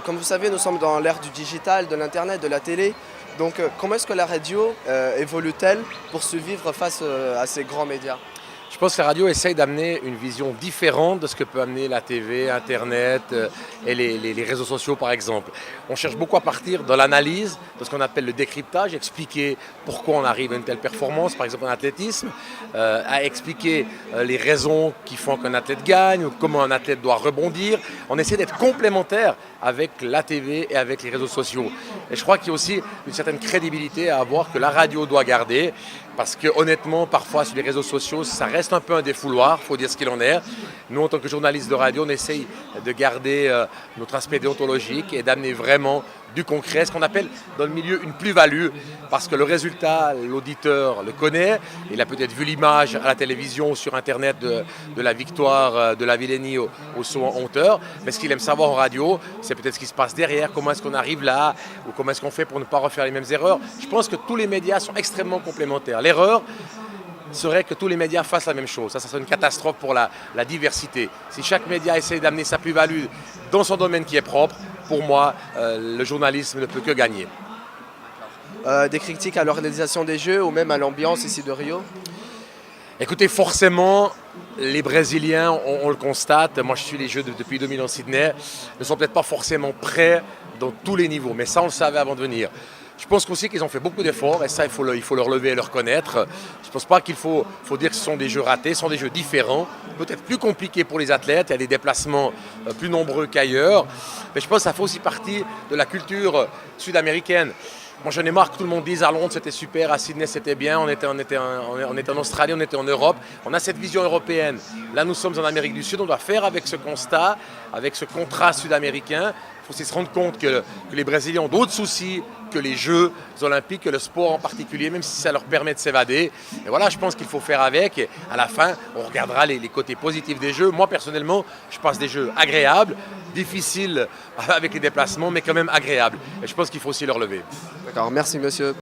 Comme vous savez, nous sommes dans l'ère du digital, de l'Internet, de la télé. Donc comment est-ce que la radio évolue-t-elle pour survivre face à ces grands médias? Je pense que la radio essaye d'amener une vision différente de ce que peut amener la TV, Internet et les réseaux sociaux par exemple. On cherche beaucoup à partir de l'analyse, de ce qu'on appelle le décryptage, expliquer pourquoi on arrive à une telle performance, par exemple en athlétisme, à expliquer les raisons qui font qu'un athlète gagne ou comment un athlète doit rebondir. On essaie d'être complémentaire avec la TV et avec les réseaux sociaux. Et je crois qu'il y a aussi une certaine crédibilité à avoir que la radio doit garder. Parce que honnêtement, parfois sur les réseaux sociaux, ça reste un peu un défouloir, il faut dire ce qu'il en est. Nous, en tant que journalistes de radio, on essaye de garder notre aspect déontologique et d'amener vraiment du concret, ce qu'on appelle dans le milieu une plus-value, parce que le résultat, l'auditeur le connaît, il a peut-être vu l'image à la télévision ou sur Internet de la victoire de la Villény au saut en hauteur, mais ce qu'il aime savoir en radio, c'est peut-être ce qui se passe derrière, comment est-ce qu'on arrive là, ou comment est-ce qu'on fait pour ne pas refaire les mêmes erreurs. Je pense que tous les médias sont extrêmement complémentaires. L'erreur serait que tous les médias fassent la même chose. Ça serait une catastrophe pour la diversité. Si chaque média essaie d'amener sa plus-value dans son domaine qui est propre, pour moi, le journalisme ne peut que gagner. Des critiques à l'organisation des Jeux ou même à l'ambiance ici de Rio? Écoutez, forcément, les Brésiliens, on le constate, moi je suis les Jeux depuis 2000 en Sydney, ne sont peut-être pas forcément prêts dans tous les niveaux, mais ça on le savait avant de venir. Je pense aussi qu'ils ont fait beaucoup d'efforts et ça il faut le relever et le reconnaître. Je ne pense pas qu'il faut dire que ce sont des jeux ratés, ce sont des jeux différents, peut-être plus compliqués pour les athlètes, il y a des déplacements plus nombreux qu'ailleurs, mais je pense que ça fait aussi partie de la culture sud-américaine. Moi j'en ai marre que tout le monde dise à Londres c'était super, à Sydney c'était bien, on était en Australie, on était en Europe, on a cette vision européenne. Là nous sommes en Amérique du Sud, on doit faire avec ce constat, avec ce contraste sud-américain. Il faut aussi se rendre compte que les Brésiliens ont d'autres soucis que les Jeux olympiques, que le sport en particulier, même si ça leur permet de s'évader. Et voilà, je pense qu'il faut faire avec. Et à la fin, on regardera les côtés positifs des Jeux. Moi, personnellement, je passe des Jeux agréables, difficiles avec les déplacements, mais quand même agréables. Et je pense qu'il faut aussi le relever. D'accord, merci monsieur.